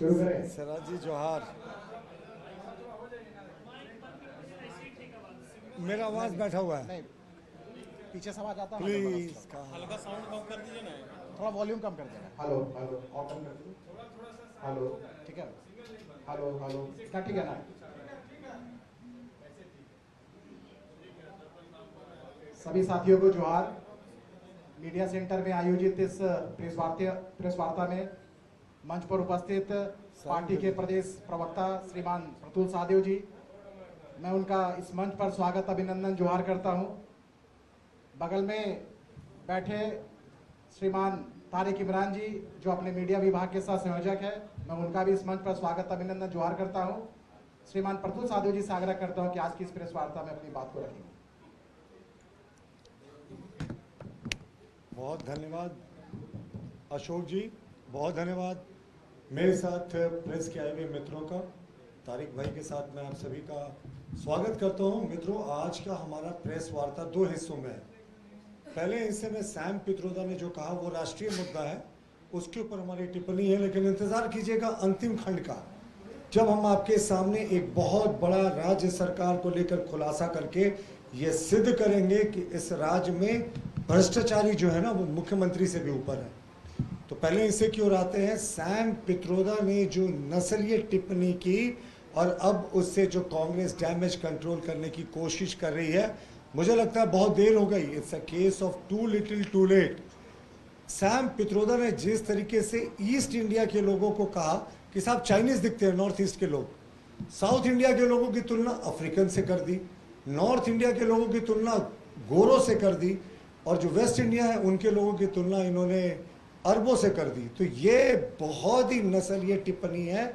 शुरू करें। सिराज जी जोहार। मेरा आवाज बैठा हुआ है। नहीं, पीछे से आवाज आता है ना गड़बड़ प्लीज उसका। कहा। हल्का साउंड कम कर दीजिए ना। थोड़ा वॉल्यूम कम कर देना। हेलो हेलो, और कम कर दीजिए। हेलो, ठीक है। हेलो हेलो, इतना ठीक है ना? सभी साथियों को जोहार। मीडिया सेंटर में आयोजित इस प्रेस वार्ता में मंच पर उपस्थित पार्टी के प्रदेश प्रवक्ता श्रीमान प्रतुल साहदेव जी, मैं उनका इस मंच पर स्वागत अभिनंदन जोहार करता हूं। बगल में बैठे श्रीमान तारिक इमरान जी, जो अपने मीडिया विभाग के साथ संयोजक है, मैं उनका भी इस मंच पर स्वागत अभिनंदन जोहार करता हूं। श्रीमान प्रतुल साहदेव जी से आग्रह करता हूं कि आज की इस प्रेस वार्ता में अपनी बात को रखें। बहुत धन्यवाद अशोक जी, बहुत धन्यवाद। मेरे साथ प्रेस के आए हुए मित्रों का, तारिक भाई के साथ मैं आप सभी का स्वागत करता हूं। मित्रों, आज का हमारा प्रेस वार्ता दो हिस्सों में है। पहले हिस्से में सैम पित्रोदा ने जो कहा वो राष्ट्रीय मुद्दा है, उसके ऊपर हमारी टिप्पणी है, लेकिन इंतजार कीजिएगा अंतिम खंड का, जब हम आपके सामने एक बहुत बड़ा राज्य सरकार को लेकर खुलासा करके ये सिद्ध करेंगे कि इस राज्य में भ्रष्टाचारी जो है ना वो मुख्यमंत्री से भी ऊपर है। तो पहले हिस्से की ओर आते हैं। सैम पित्रोदा ने जो नस्लीय टिप्पणी की और अब उससे जो कांग्रेस डैमेज कंट्रोल करने की कोशिश कर रही है, मुझे लगता है बहुत देर हो गई। It's a case of too little too late. Sam Pitroda ने जिस तरीके से ईस्ट इंडिया के लोगों को कहा कि साहब चाइनीज दिखते हैं नॉर्थ ईस्ट के लोग, साउथ इंडिया के लोगों की तुलना अफ्रीकन से कर दी, नॉर्थ इंडिया के लोगों की तुलना गोरों से कर दी, और जो वेस्ट इंडिया है उनके लोगों की तुलना इन्होंने अरबों से कर दी। तो ये बहुत ही नस्लीय टिप्पणी है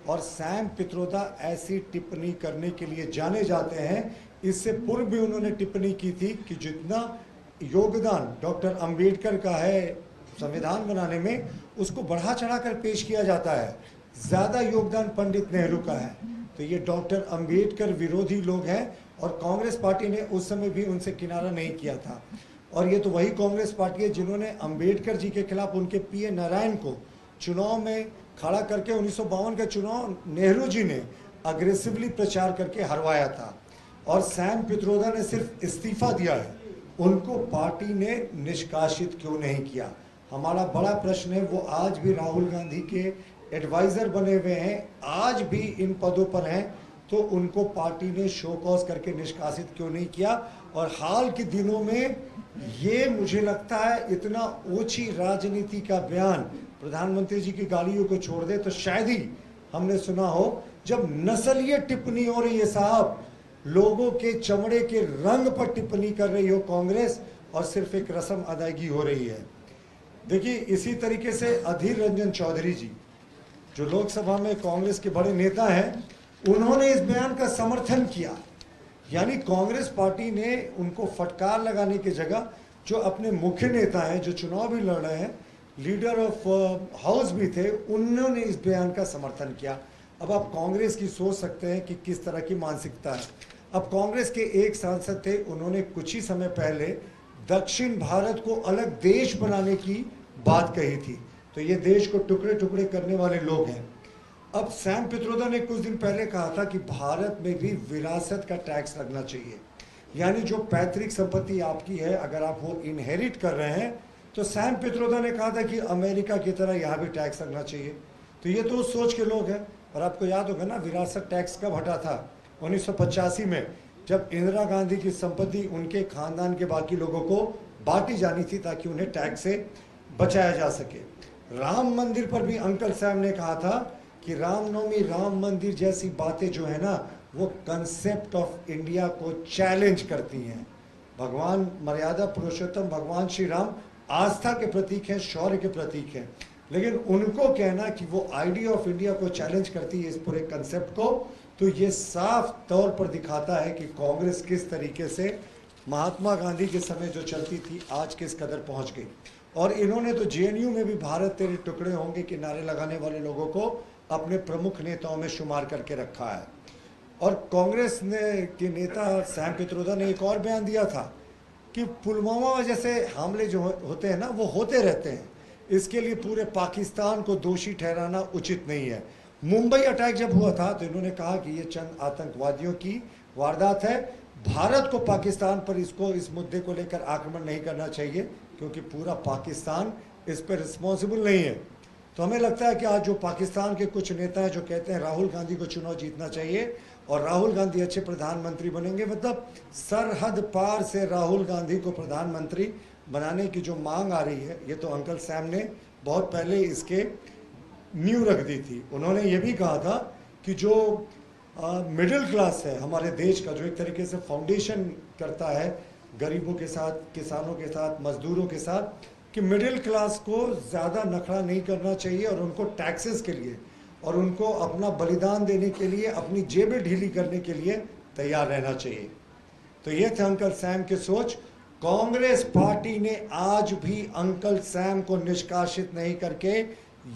और सैम पित्रोदा ऐसी टिप्पणी करने के लिए जाने जाते हैं। इससे पूर्व भी उन्होंने टिप्पणी की थी कि जितना योगदान डॉक्टर अंबेडकर का है संविधान बनाने में, उसको बढ़ा चढ़ाकर पेश किया जाता है। ज्यादा योगदान पंडित नेहरू का है। तो ये डॉक्टर अंबेडकर विरोधी लोग हैं और कांग्रेस पार्टी ने उस समय भी उनसे किनारा नहीं किया था। और ये तो वही कांग्रेस पार्टी है जिन्होंने अंबेडकर जी के खिलाफ उनके पीए नारायण को चुनाव में खड़ा करके 1952 का चुनाव नेहरू जी ने अग्रेसिवली प्रचार करके हरवाया था। और सैम पित्रोदा ने सिर्फ इस्तीफा दिया है, उनको पार्टी ने निष्कासित क्यों नहीं किया? हमारा बड़ा प्रश्न है। वो आज भी राहुल गांधी के एडवाइजर बने हुए हैं, आज भी इन पदों पर हैं, तो उनको पार्टी ने शो कॉज करके निष्कासित क्यों नहीं किया? और हाल के दिनों में ये मुझे लगता है इतना ओछी राजनीति का बयान प्रधानमंत्री जी की गालियों को छोड़ दे तो शायद ही हमने सुना हो। जब नस्लीय टिप्पणी हो रही है साहब, लोगों के चमड़े के रंग पर टिप्पणी कर रही हो कांग्रेस, और सिर्फ एक रस्म अदायगी हो रही है। देखिए, इसी तरीके से अधीर रंजन चौधरी जी, जो लोकसभा में कांग्रेस के बड़े नेता हैं, उन्होंने इस बयान का समर्थन किया। यानी कांग्रेस पार्टी ने उनको फटकार लगाने की जगह जो अपने मुख्य नेता हैं, जो चुनाव भी लड़ रहे हैं, लीडर ऑफ हाउस भी थे, उन्होंने इस बयान का समर्थन किया। अब आप कांग्रेस की सोच सकते हैं कि किस तरह की मानसिकता है। अब कांग्रेस के एक सांसद थे, उन्होंने कुछ ही समय पहले दक्षिण भारत को अलग देश बनाने की बात कही थी। तो ये देश को टुकड़े टुकड़े करने वाले लोग हैं। अब सैम पित्रोदा ने कुछ दिन पहले कहा था कि भारत में भी विरासत का टैक्स लगना चाहिए। यानी जो पैतृक संपत्ति आपकी है, अगर आप वो इनहेरिट कर रहे हैं, तो सैम पित्रोदा ने कहा था कि अमेरिका की तरह यहाँ भी टैक्स लगना चाहिए। तो ये तो उस सोच के लोग हैं। और आपको याद होगा ना, विरासत टैक्स कब हटा था? 1985 में, जब इंदिरा गांधी की संपत्ति उनके खानदान के बाकी लोगों को बांटी जानी थी ताकि उन्हें टैक्स से बचाया जा सके। राम मंदिर पर भी अंकल सैम ने कहा था कि रामनवमी, राम मंदिर जैसी बातें जो है ना, वो कंसेप्ट ऑफ इंडिया को चैलेंज करती हैं। भगवान मर्यादा पुरुषोत्तम भगवान श्री राम आस्था के प्रतीक हैं, शौर्य के प्रतीक हैं, लेकिन उनको कहना कि वो आइडिया ऑफ इंडिया को चैलेंज करती है, इस पूरे कंसेप्ट को, तो ये साफ तौर पर दिखाता है कि कांग्रेस किस तरीके से महात्मा गांधी के समय जो चलती थी आज किस कदर पहुंच गई। और इन्होंने तो जेएनयू में भी भारत तेरे टुकड़े होंगे के नारे लगाने वाले लोगों को अपने प्रमुख नेताओं में शुमार करके रखा है। और कांग्रेस ने के नेता सैम पित्रोदा ने एक और बयान दिया था कि पुलवामा जैसे हमले जो होते हैं ना, वो होते रहते हैं, इसके लिए पूरे पाकिस्तान को दोषी ठहराना उचित नहीं है। मुंबई अटैक जब हुआ था तो इन्होंने कहा कि ये चंद आतंकवादियों की वारदात है, भारत को पाकिस्तान पर इस मुद्दे को लेकर आक्रमण नहीं करना चाहिए क्योंकि पूरा पाकिस्तान इस पर रिस्पॉन्सिबल नहीं है। तो हमें लगता है कि आज जो पाकिस्तान के कुछ नेता हैं जो कहते हैं राहुल गांधी को चुनाव जीतना चाहिए और राहुल गांधी अच्छे प्रधानमंत्री बनेंगे, मतलब सरहद पार से राहुल गांधी को प्रधानमंत्री बनाने की जो मांग आ रही है, ये तो अंकल सैम ने बहुत पहले इसके नींव रख दी थी। उन्होंने ये भी कहा था कि जो मिडिल क्लास है हमारे देश का, जो एक तरीके से फाउंडेशन करता है गरीबों के साथ, किसानों के साथ, मजदूरों के साथ, कि मिडिल क्लास को ज़्यादा नखरा नहीं करना चाहिए और उनको टैक्सेस के लिए और उनको अपना बलिदान देने के लिए, अपनी जेबें ढीली करने के लिए तैयार रहना चाहिए। तो ये थे अंकल सैम की सोच। कांग्रेस पार्टी ने आज भी अंकल सैम को निष्कासित नहीं करके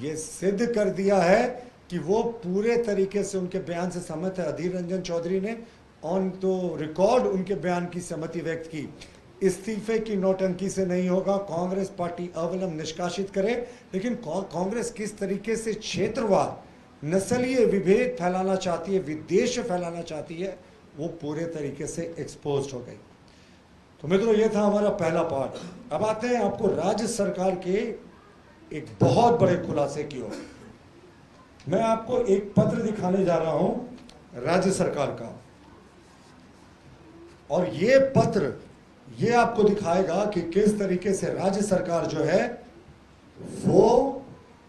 ये सिद्ध कर दिया है कि वो पूरे तरीके से उनके बयान से सहमत है। अधीर रंजन चौधरी ने ऑन तो रिकॉर्ड उनके बयान की सहमति व्यक्त की। इस्तीफे की नौटंकी से नहीं होगा, कांग्रेस पार्टी अविलंब निष्कासित करे। लेकिन कांग्रेस किस तरीके से क्षेत्रवाद, नस्लीय विभेद फैलाना चाहती है, विद्वेष फैलाना चाहती है, वो पूरे तरीके से एक्सपोज हो गई। तो मित्रों, ये था हमारा पहला पार्ट। अब आते हैं आपको राज्य सरकार के एक बहुत बड़े खुलासे की ओर। मैं आपको एक पत्र दिखाने जा रहा हूं राज्य सरकार का, और ये पत्र ये आपको दिखाएगा कि किस तरीके से राज्य सरकार जो है वो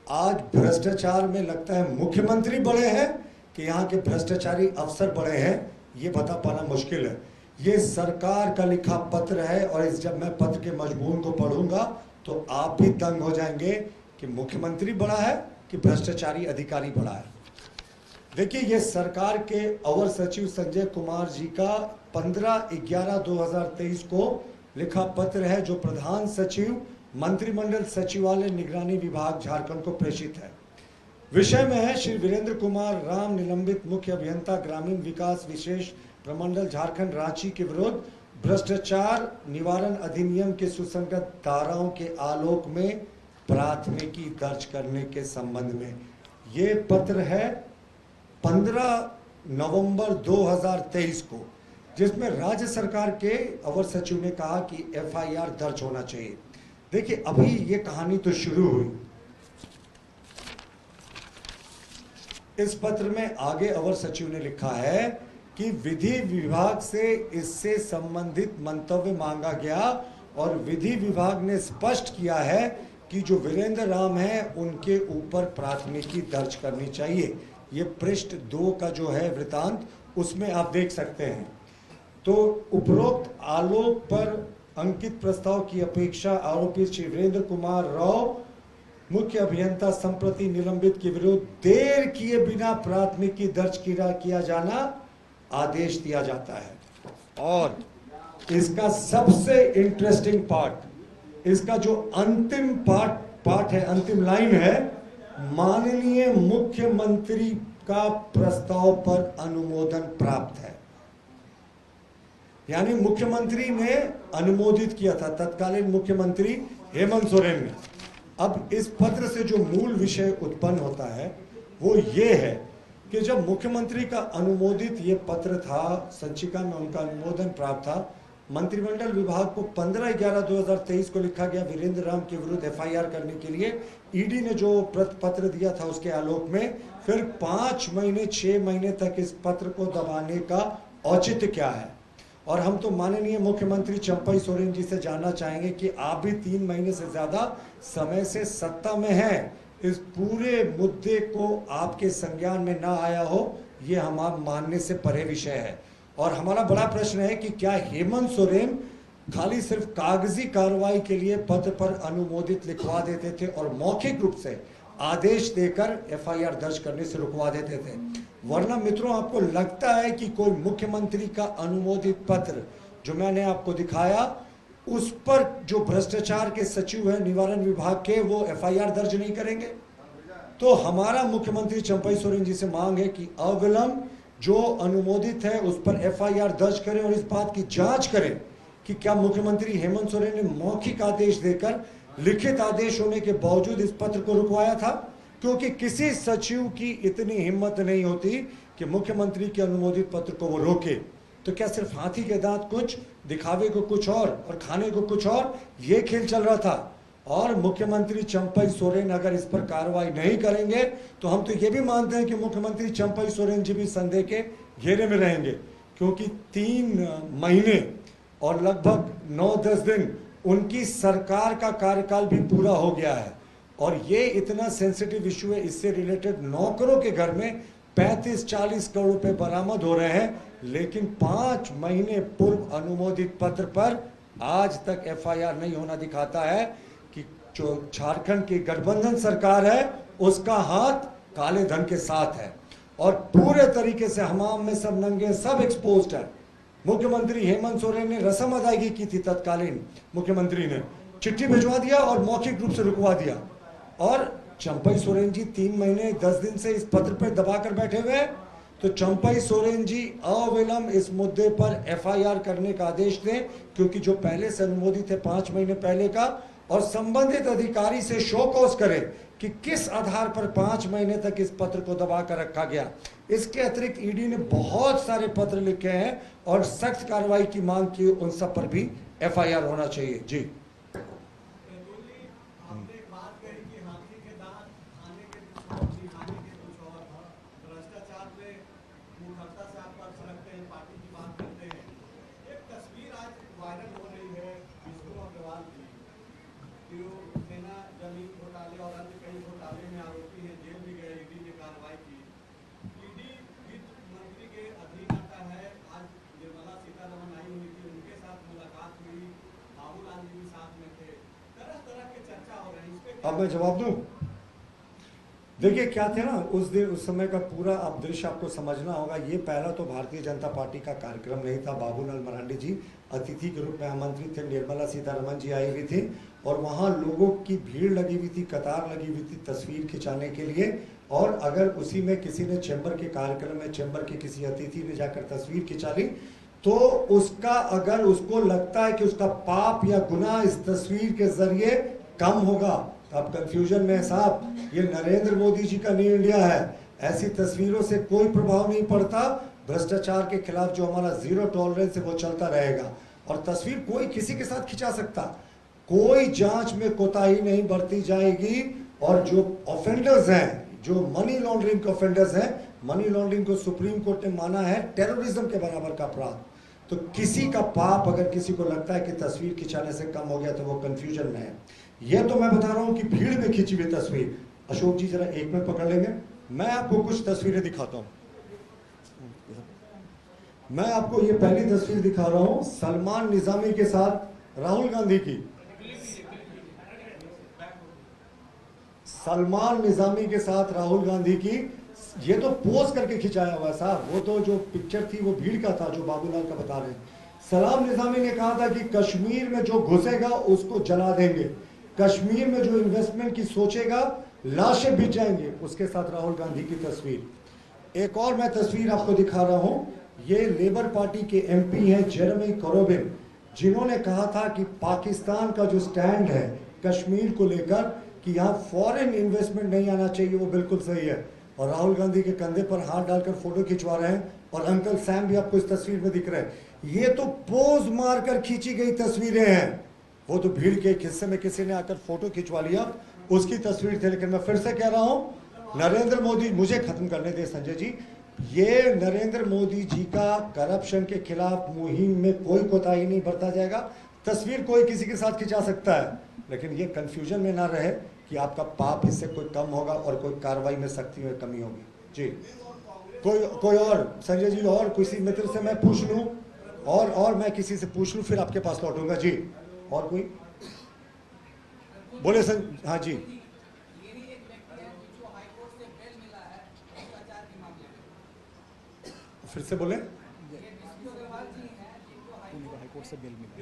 आज भ्रष्टाचार में, लगता है मुख्यमंत्री बड़े हैं कि यहाँ के भ्रष्टाचारी अफसर बड़े हैं, ये बता पाना मुश्किल है। ये सरकार का लिखा पत्र है और जब मैं पत्र के मजमून को पढ़ूंगा तो आप भी दंग हो जाएंगे कि मुख्यमंत्री बड़ा है कि भ्रष्टाचारी अधिकारी बड़ा है। देखिए, ये सरकार के अवर सचिव संजय कुमार जी का 15/11/2023 को लिखा पत्र है, जो प्रधान सचिव मंत्रिमंडल सचिवालय निगरानी विभाग झारखंड को प्रेषित है। विषय में है श्री वीरेंद्र कुमार राम, निलंबित मुख्य अभियंता ग्रामीण विकास विशेष प्रमंडल झारखंड रांची के विरुद्ध भ्रष्टाचार निवारण अधिनियम के सुसंगत धाराओं के आलोक में प्राथमिकी दर्ज करने के संबंध में। ये पत्र है 15 नवंबर 2023 को, जिसमें राज्य सरकार के अवर सचिव ने कहा कि एफआईआर दर्ज होना चाहिए। देखिए, अभी ये कहानी तो शुरू हुई। इस पत्र में आगे अवर सचिव ने लिखा है कि विधि विभाग से इससे संबंधित मंतव्य मांगा गया और विधि विभाग ने स्पष्ट किया है कि जो वीरेंद्र राम है उनके ऊपर प्राथमिकी दर्ज करनी चाहिए। ये पृष्ठ 2 का जो है वृतांत, उसमें आप देख सकते हैं। तो उपरोक्त आलोक पर अंकित प्रस्ताव की अपेक्षा आरोपी श्री वीरेंद्र कुमार राव, मुख्य अभियंता संप्रति निलंबित के विरुद्ध देर किए बिना प्राथमिकी दर्ज किया जाना आदेश दिया जाता है। और इसका सबसे इंटरेस्टिंग पार्ट, इसका जो अंतिम पार्ट है, अंतिम लाइन है, माननीय मुख्यमंत्री का प्रस्ताव पर अनुमोदन प्राप्त है। यानी मुख्यमंत्री ने अनुमोदित किया था, तत्कालीन मुख्यमंत्री हेमंत सोरेन ने। अब इस पत्र से जो मूल विषय उत्पन्न होता है वो ये है कि जब मुख्यमंत्री का अनुमोदित ये पत्र था, संचिका में उनका अनुमोदन प्राप्त था, मंत्रिमंडल विभाग को 15/11/2023 को लिखा गया वीरेंद्र राम के विरुद्ध एफआईआर करने के लिए ईडी ने जो पत्र दिया था उसके आलोक में फिर 5 महीने 6 महीने तक इस पत्र को दबाने का औचित्य क्या है। और हम तो माननीय मुख्यमंत्री चंपई सोरेन जी से जानना चाहेंगे कि आप भी 3 महीने से ज्यादा समय से सत्ता में हैं, इस पूरे मुद्दे को आपके संज्ञान में ना आया हो, ये हमारा मानने से परे विषय है। और हमारा बड़ा प्रश्न है कि क्या हेमंत सोरेन खाली सिर्फ कागजी कार्रवाई के लिए पत्र पर अनुमोदित लिखवा देते थे और मौखिक रूप से आदेश देकर एफआईआर दर्ज करने से रुकवा देते थे, वरना मित्रों आपको लगता है कि कोई मुख्यमंत्री का अनुमोदित पत्र जो मैंने आपको दिखाया उस पर जो भ्रष्टाचार के सचिव है निवारण विभाग के, वो एफआईआर दर्ज नहीं करेंगे? तो हमारा मुख्यमंत्री चंपई सोरेन जी से मांग है कि अविलंब जो अनुमोदित है उस पर एफआईआर दर्ज करें और इस बात की जांच करें कि क्या मुख्यमंत्री हेमंत सोरेन ने मौखिक आदेश देकर लिखित आदेश होने के बावजूद इस पत्र को रुकवाया था, क्योंकि किसी सचिव की इतनी हिम्मत नहीं होती कि मुख्यमंत्री के अनुमोदित पत्र को वो रोके। तो क्या सिर्फ हाथी के दांत कुछ, दिखावे को कुछ और खाने को कुछ और, ये खेल चल रहा था। और मुख्यमंत्री चंपई सोरेन अगर इस पर कार्रवाई नहीं करेंगे तो हम तो ये भी मानते हैं कि मुख्यमंत्री चंपई सोरेन जी भी संदेह के घेरे में रहेंगे, क्योंकि 3 महीने और लगभग 9-10 दिन उनकी सरकार का कार्यकाल भी पूरा हो गया है। और ये इतना सेंसिटिव इश्यू है, इससे रिलेटेड नौकरों के घर में 35-40 करोड़ रुपए बरामद हो रहे हैं, लेकिन 5 महीने पूर्व अनुमोदित पत्र पर आज तक एफआईआर नहीं होना दिखाता है कि जो झारखंड की गठबंधन सरकार है उसका हाथ काले धन के साथ है और पूरे तरीके से हमाम में सब नंगे, सब एक्सपोज्ड है। मुख्यमंत्री हेमंत सोरेन ने रस्म अदायगी की थी, तत्कालीन मुख्यमंत्री ने चिट्ठी भिजवा दिया और मौखिक रूप से रुकवा दिया। और चंपई सोरेन जी 3 महीने 10 दिन से इस पत्र पर दबाकर बैठे हुए हैं। तो चंपई सोरेन जी अविलंब इस मुद्दे पर एफआईआर करने का आदेश दें, क्योंकि जो पहले से अनुमोदित है 5 महीने पहले का, और संबंधित अधिकारी से शो कॉज करें कि किस आधार पर 5 महीने तक इस पत्र को दबा कर रखा गया। इसके अतिरिक्त ईडी ने बहुत सारे पत्र लिखे हैं और सख्त कार्रवाई की मांग की, उन सब पर भी एफआईआर होना चाहिए। जी अब मैं जवाब दूं। देखिए क्या थे ना उस दिन, उस समय का पूरा आप दृश्य आपको समझना होगा। ये पहला तो भारतीय जनता पार्टी का कार्यक्रम नहीं था। बाबूलाल मरांडी जी अतिथि के रूप में आमंत्रित थे, निर्मला सीतारमण जी आई हुई थी और वहाँ लोगों की भीड़ लगी हुई थी, कतार लगी हुई थी तस्वीर खिंचाने के लिए। और अगर उसी में किसी ने चैम्बर के कार्यक्रम में चैम्बर के किसी अतिथि ने जाकर तस्वीर खिंचा ली तो उसका, अगर उसको लगता है कि उसका पाप या गुनाह इस तस्वीर के जरिए कम होगा, अब कंफ्यूजन में साहब, ये नरेंद्र मोदी जी का न्यू इंडिया है। ऐसी तस्वीरों से कोई प्रभाव नहीं पड़ता। भ्रष्टाचार के खिलाफ जो हमारा 0 टॉलरेंस है वो चलता रहेगा और तस्वीर कोई किसी के साथ खिंचा सकता, कोई जांच में कोताही नहीं बरती जाएगी। और जो ऑफेंडर्स हैं, जो मनी लॉन्ड्रिंग के ऑफेंडर्स हैं, मनी लॉन्ड्रिंग को सुप्रीम कोर्ट ने माना है टेररिज्म के बराबर का अपराध। तो किसी का पाप अगर किसी को लगता है कि तस्वीर खिंचाने से कम हो गया तो वो कंफ्यूजन में है। यह तो मैं बता रहा हूं कि भीड़ में खींची हुई तस्वीर। अशोक जी जरा 1 मिनट पकड़ लेंगे, मैं आपको कुछ तस्वीरें दिखाता हूं। मैं आपको ये पहली तस्वीर दिखा रहा हूं सलमान निजामी के साथ राहुल गांधी की। सलमान निजामी के साथ राहुल गांधी की, ये तो पोज करके खिंचाया हुआ है साहब। वो तो जो पिक्चर थी वो भीड़ का था, जो बाबूलाल का बता रहे हैं। सलाम निजामी ने कहा था कि कश्मीर में जो घुसेगा उसको जला देंगे, कश्मीर में जो इन्वेस्टमेंट की सोचेगा लाशें बिछ जाएंगे। उसके साथ राहुल गांधी की तस्वीर। एक और मैं तस्वीर आपको दिखा रहा हूं, ये लेबर पार्टी के एमपी हैं जेरेमी कोरबिन, जिन्होंने कहा था कि पाकिस्तान का जो स्टैंड है कश्मीर को लेकर कि यहाँ फॉरेन इन्वेस्टमेंट नहीं आना चाहिए, वो बिल्कुल सही है। और राहुल गांधी के कंधे पर हाथ डालकर फोटो खिंचवा रहे हैं और अंकल सैम भी आपको इस तस्वीर में दिख रहे हैं। ये तो पोज मारकर खींची गई तस्वीरें हैं। वो तो भीड़ के एक हिस्से में किसी ने आकर फोटो खिंचवा लिया, उसकी तस्वीर थी। लेकिन मैं फिर से कह रहा हूं, नरेंद्र मोदी, मुझे खत्म करने दे संजय जी, ये नरेंद्र मोदी जी का करप्शन के खिलाफ मुहिम में कोई कोताही नहीं बरता जाएगा। तस्वीर कोई किसी के साथ खिंचा सकता है, लेकिन ये कंफ्यूजन में ना रहे कि आपका पाप इससे कोई कम होगा और कोई कार्रवाई में सख्ती में कमी होगी। जी कोई और संजय जी, और किसी मित्र से मैं पूछ लूं, और मैं किसी से पूछ लूं, फिर आपके पास लौटूंगा। जी और कोई बोले हाँ जी। फिर से बोले। हाईकोर्ट से बेल मिला।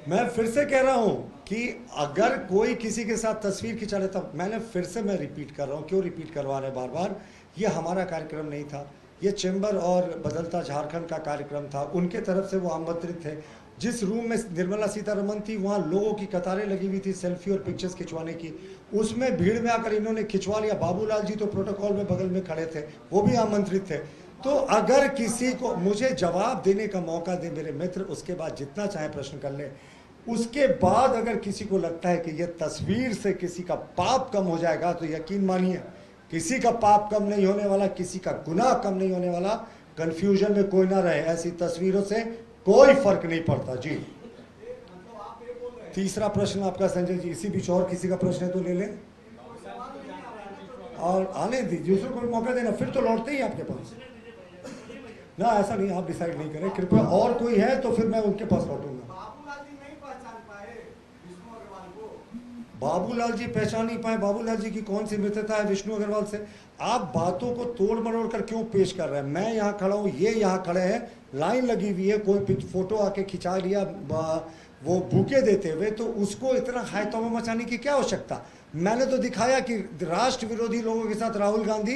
मैं फिर से कह रहा हूं कि अगर कोई किसी के साथ तस्वीर खिंचा लेता, मैंने फिर से मैं रिपीट कर रहा हूं, क्यों रिपीट करवा रहे बार बार, ये हमारा कार्यक्रम नहीं था, ये चैम्बर और बदलता झारखंड का कार्यक्रम था। उनके तरफ से वो आमंत्रित थे जिस रूम में निर्मला सीतारमण थी वहाँ लोगों की कतारें लगी हुई थी सेल्फी और पिक्चर्स खिंचवाने की, उसमें भीड़ में आकर इन्होंने खिंचवा लिया। बाबूलाल जी तो प्रोटोकॉल में बगल में खड़े थे, वो भी आमंत्रित थे। तो अगर किसी को मुझे जवाब देने का मौका दे मेरे मित्र, उसके बाद जितना चाहे प्रश्न कर ले। उसके बाद अगर किसी को लगता है कि यह तस्वीर से किसी का पाप कम हो जाएगा, तो यकीन मानिए किसी का पाप कम नहीं होने वाला, किसी का गुनाह कम नहीं होने वाला। कंफ्यूजन में कोई ना रहे, ऐसी तस्वीरों से कोई फर्क नहीं पड़ता। जी, तीसरा प्रश्न आपका संजय जी। इसी बीच और किसी का प्रश्न है तो ले लें और आने दीजिए, दूसरों को मौका देना, फिर तो लौटते ही आपके पास ना। ऐसा नहीं, आप डिसाइड नहीं करें कृपया। और कोई है तो फिर मैं उनके पास लौटूंगा। बाबूलाल जी पहचान नहीं पाए। बाबूलाल जी की कौन सी मित्रता है विष्णु अग्रवाल से? आप बातों को तोड़ मरोड़ कर क्यों पेश कर रहे हैं? मैं यहाँ खड़ा हूँ, ये यहाँ खड़े हैं, लाइन लगी हुई है, कोई फोटो आके खिंचा लिया वो बुके देते हुए, तो उसको इतना हायतौमा मचाने की क्या आवश्यकता? मैंने तो दिखाया कि राष्ट्र विरोधी लोगों के साथ राहुल गांधी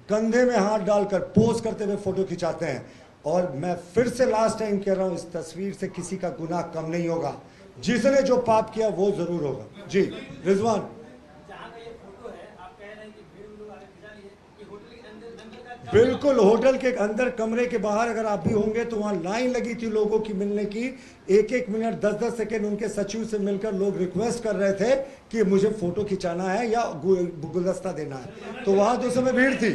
कंधे में हाथ डालकर पोज करते हुए फोटो खिंचाते हैं। और मैं फिर से लास्ट टाइम कह रहा हूँ, इस तस्वीर से किसी का गुनाह कम नहीं होगा। जिसने जो पाप किया वो जरूर होगा। जी रिजवान, बिल्कुल होटल के अंदर कमरे के बाहर अगर आप भी होंगे तो वहां लाइन लगी थी लोगों की मिलने की। एक एक मिनट 10-10 सेकेंड उनके सचिव से मिलकर लोग रिक्वेस्ट कर रहे थे कि मुझे फोटो खिंचाना है या गुलदस्ता देना है, तो वहां तो समय भीड़ थी।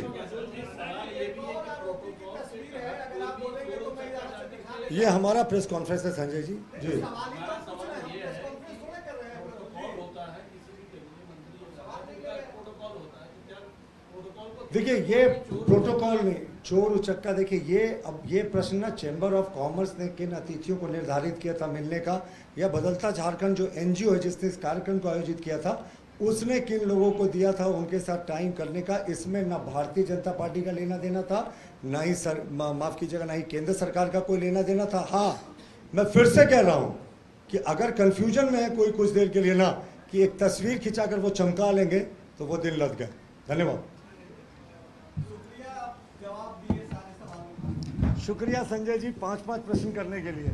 ये हमारा प्रेस कॉन्फ्रेंस है संजय जी। जी देखिए, ये प्रोटोकॉल नहीं, चोर उचक्का। देखिए ये अब ये प्रश्न ना चैम्बर ऑफ कॉमर्स ने किन अतिथियों को निर्धारित किया था मिलने का, या बदलता झारखंड जो एनजीओ है जिसने इस कार्यक्रम को आयोजित किया था, उसने किन लोगों को दिया था उनके साथ टाइम करने का। इसमें ना भारतीय जनता पार्टी का लेना देना था, ना ही माफ कीजिएगा, ना ही केंद्र सरकार का कोई लेना देना था। हाँ, मैं फिर से कह रहा हूँ कि अगर कंफ्यूजन में है कोई कुछ देर के लिए ना कि एक तस्वीर खिंचाकर वो चमका लेंगे, तो वो दिन लग गए। धन्यवाद। शुक्रिया संजय जी 5-5 प्रश्न करने के लिए।